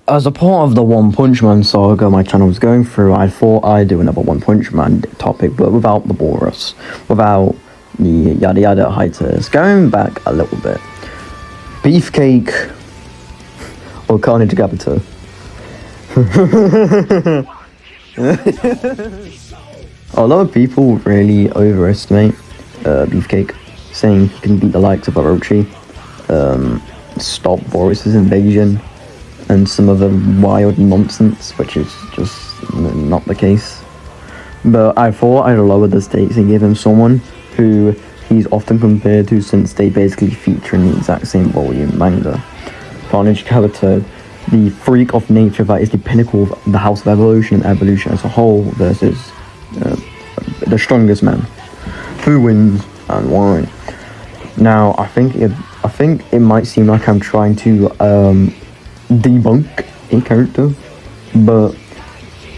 as a part of the One Punch Man saga my channel was going through, I thought I'd do another One Punch Man topic, but without the Boros, without the yada yada hiatus. Going back a little bit, Beefcake or Carnage Kabuto. A lot of people really overestimate Beefcake, saying he can beat the likes of Orochi, stop Boris's invasion, and some other wild nonsense, which is just not the case. But I thought I'd lower the stakes and give him someone who he's often compared to, since they basically feature in the exact same volume manga. Carnage Kabuto, the freak of nature that is the pinnacle of the House of Evolution and evolution as a whole, versus the strongest man. Who wins and why? Now, I think it might seem like I'm trying to debunk a character, but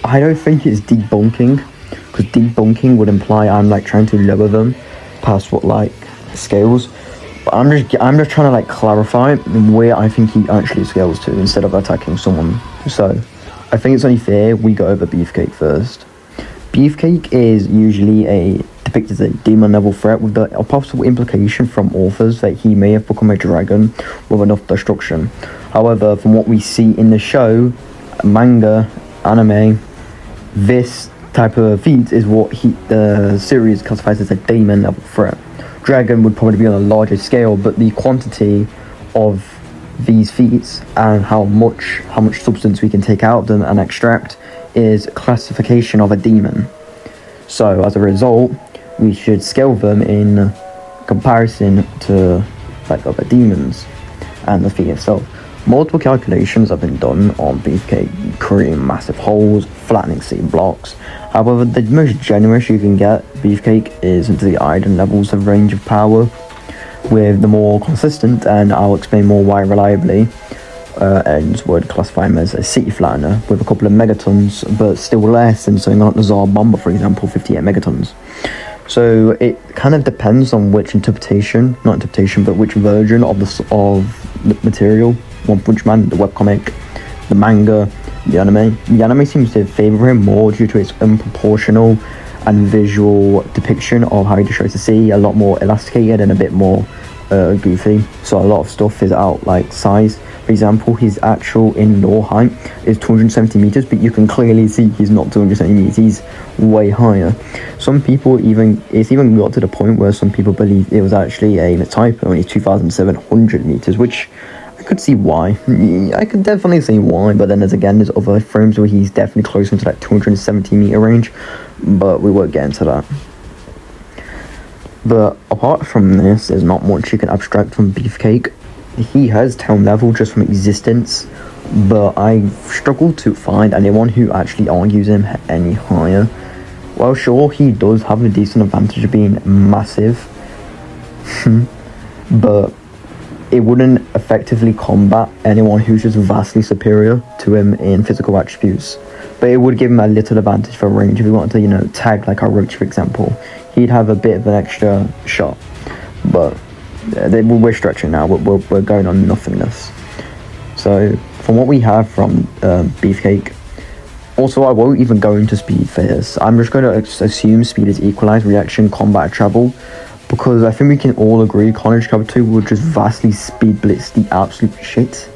I don't think it's debunking, because debunking would imply I'm like trying to lower them past what like scales. But I'm just trying to like clarify where I think he actually scales to instead of attacking someone. So I think it's only fair we go over Beefcake first. Beefcake is usually depicted as a demon level threat, with a possible implication from authors that he may have become a dragon with enough destruction. However, from what we see in the show, manga, anime, this type of feat is what the series classifies as a demon level threat. Dragon would probably be on a larger scale, but the quantity of these feats and how much substance we can take out of them and extract is classification of a demon. So as a result, we should scale them in comparison to like other demons and the feat itself. Multiple calculations have been done on Beefcake, creating massive holes, flattening city blocks. However, the most generous you can get Beefcake is into the iron levels of range of power, with the more consistent, and I'll explain more why reliably, ends would classify him as a city flattener with a couple of megatons, but still less than something like the Tsar Bomber, for example, 58 megatons. So it kind of depends on which but which version of the material. One Punch Man, the webcomic, the manga, the anime. The anime seems to favour him more due to its unproportional and visual depiction of how he destroys the sea, a lot more elasticated and a bit more goofy. So a lot of stuff is out like size. For example, his actual indoor height is 270 meters, but you can clearly see he's not 270 meters, he's way higher. It's even got to the point where some people believe it was actually a typo and he's 2,700 meters, which I could see why. I could definitely see why, but then there's other frames where he's definitely closer to that 270 meter range, but we won't get into that. But apart from this, there's not much you can abstract from Beefcake. He has town level just from existence, but I struggle to find anyone who actually argues him any higher. Well, sure, he does have a decent advantage of being massive, but it wouldn't effectively combat anyone who's just vastly superior to him in physical attributes. But it would give him a little advantage for range if he wanted to, tag like Orochi, for example. He'd have a bit of an extra shot. But we're stretching now, we're going on nothingness. So from what we have from Beefcake, also I won't even go into speed for this. I'm just going to assume speed is equalized, reaction, combat, travel, because I think we can all agree Carnage Kabuto will just vastly speed blitz the absolute shit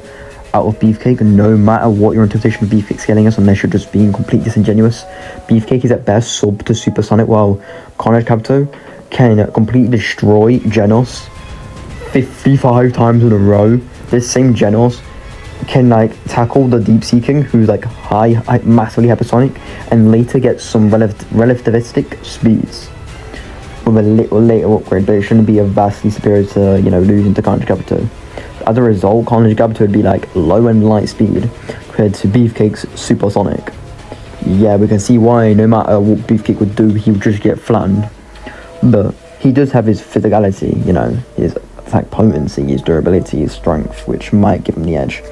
out of Beefcake, no matter what your interpretation of Beefcake scaling is, unless you're just being completely disingenuous. Beefcake is at best sub to supersonic, while Carnage Kabuto can completely destroy Genos 55 times in a row. This same Genos can tackle the Deep Sea King, who's massively hypersonic, and later get some relativistic speeds with a little later upgrade, but it shouldn't be a vastly superior to losing to Carnage Kabuto. As a result, Carnage Kabuto would be low and light speed compared to Beefcake's supersonic. Yeah, we can see why no matter what Beefcake would do, he would just get flattened. But he does have his physicality, his attack potency, his durability, his strength, which might give him the edge.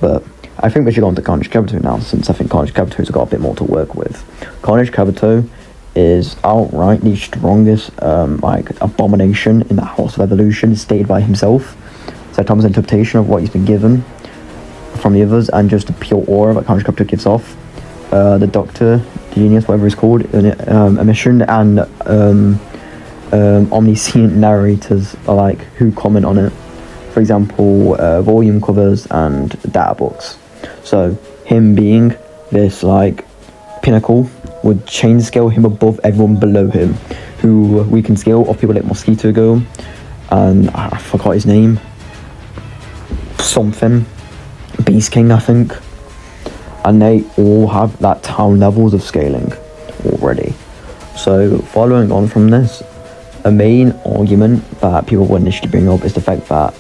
But I think we should go on to Carnage Kabuto now, since I think Carnage Kabuto's got a bit more to work with. Carnage Kabuto is outright the strongest abomination in the House of Evolution, stated by himself. So Tom's interpretation of what he's been given. from the others, and just the pure aura that Carnage Kabuto gives off. The Doctor, the Genius, whatever it's called, emission, and omniscient narrators are like who comment on it. For example, volume covers and data books. So him being this like pinnacle would chain scale him above everyone below him, who we can scale off people like Mosquito Girl, and I forgot his name. Something. Beast King, I think. And they all have that town levels of scaling already. So following on from this, a main argument that people would initially bring up is the fact that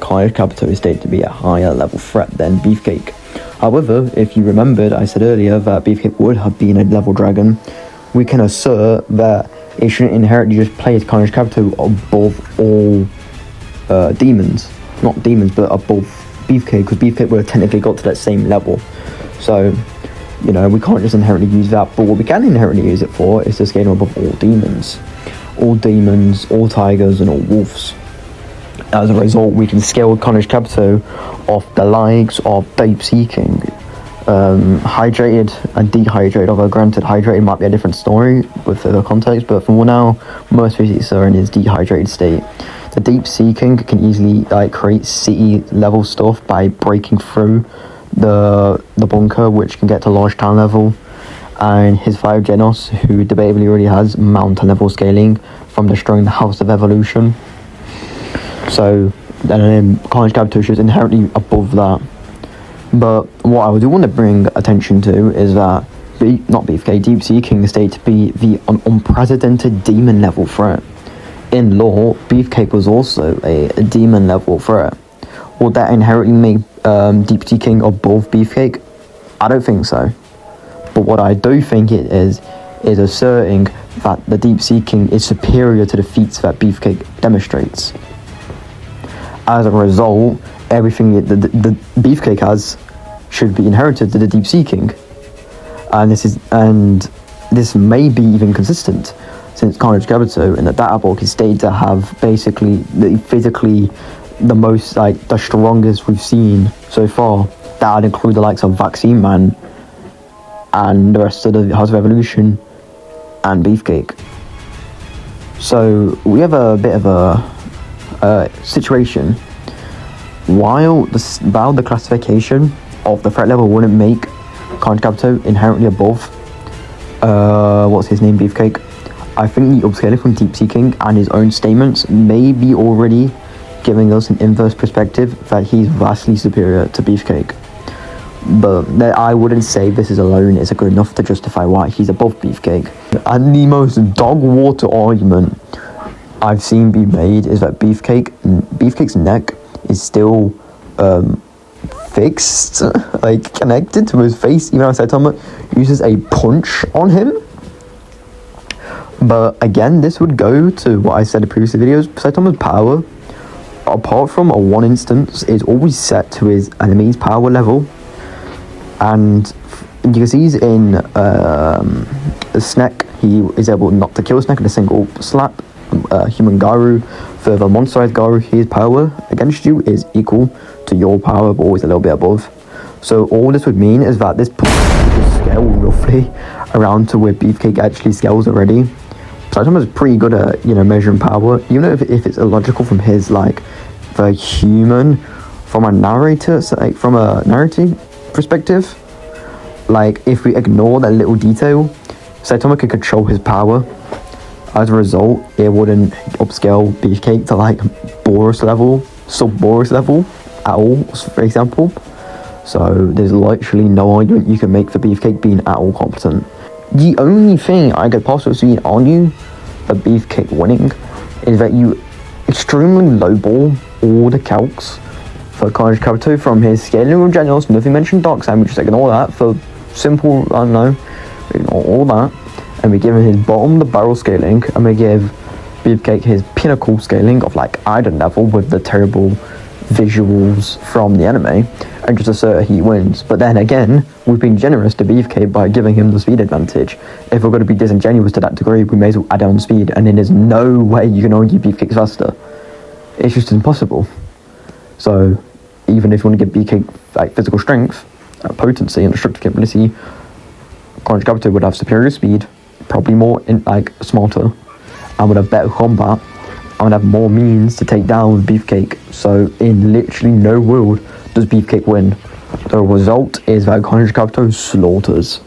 Carnage Kabuto is stated to be a higher level threat than Beefcake. However, if you remembered, I said earlier that Beefcake would have been a level dragon. We can assert that it shouldn't inherently just place Carnage Kabuto above all demons. Not demons, but above Beefcake, because Beefcake would have technically got to that same level. So, you know, we can't just inherently use that, but what we can inherently use it for is to scale above all demons. All demons, all tigers, and all wolves. As a result, we can scale Carnage Kabuto off the likes of Deep Seeking, hydrated and dehydrated. Although granted, hydrated might be a different story with further context, but for now, most species are in its dehydrated state. The Deep Seeking can easily like create city level stuff by breaking through the bunker, which can get to large town level. And his 5 Genos, who debatably already has mountain level scaling from destroying the House of Evolution. So then Carnage Kabuto is inherently above that. But what I do want to bring attention to is that not Beefcake, Deep Seeking is stated to be the unprecedented demon level threat. In lore, Beefcake was also a demon level threat. Would that inherently make Deep Seeking above Beefcake? I don't think so. But what I do think it is asserting that the Deep Seeking is superior to the feats that Beefcake demonstrates. As a result, everything the Beefcake has should be inherited to the Deep Seeking, and this may be even consistent, since Carnage Kabuto in the data book is stated to have basically physically the most the strongest we've seen so far. That would include the likes of Vaccine Man and the rest of the House of Evolution and Beefcake. So we have a bit of a situation. While the classification of the threat level wouldn't make Carnage Kabuto inherently above what's his name, Beefcake, I think the upscaling from Deep Seeking and his own statements may be already giving us an inverse perspective that he's vastly superior to Beefcake. But I wouldn't say this is alone is good enough to justify why he's above Beefcake. And the most dog water argument I've seen be made is that Beefcake's neck is still fixed, connected to his face, even as Saitama uses a punch on him. But again, this would go to what I said in previous videos. Saitama's power, apart from a one instance, is always set to his enemy's power level. And you can see he's in Snek, he is able not to kill Snek in a single slap. Human Garu, further monsterized Garu, his power against you is equal to your power, but always a little bit above. So all this would mean is that this will scale roughly around to where Beefcake actually scales already. Saitama's pretty good at measuring power, even if it's illogical from his the human, from a narrator, from a narrative perspective. If we ignore that little detail, Saitama could control his power. As a result, it wouldn't upscale Beefcake to Boros level, sub-Boros level at all, for example. So there's literally no argument you can make for Beefcake being at all competent. The only thing I could possibly argue for Beefcake winning is that you extremely lowball all the calcs for Carnage Kabuto from his scaling with Genos. Nothing mentioned Dark Side, we just ignore that for simple, I don't know, ignore all that. And we give him his bottom the barrel scaling, and we give Beefcake his pinnacle scaling of Iron level with the terrible visuals from the anime, and just assert he wins. But then again, we've been generous to Beefcake by giving him the speed advantage. If we're going to be disingenuous to that degree, we may as well add on speed, and then there's no way you can argue Beefcake's faster. It's just impossible. So even if you want to give Beefcake like physical strength, potency, and destructive capability, Carnage Kabuto would have superior speed, probably more smarter, and would have better combat, and would have more means to take down Beefcake. So in literally no world does Beefcake win. The result is that Carnage Kabuto slaughters.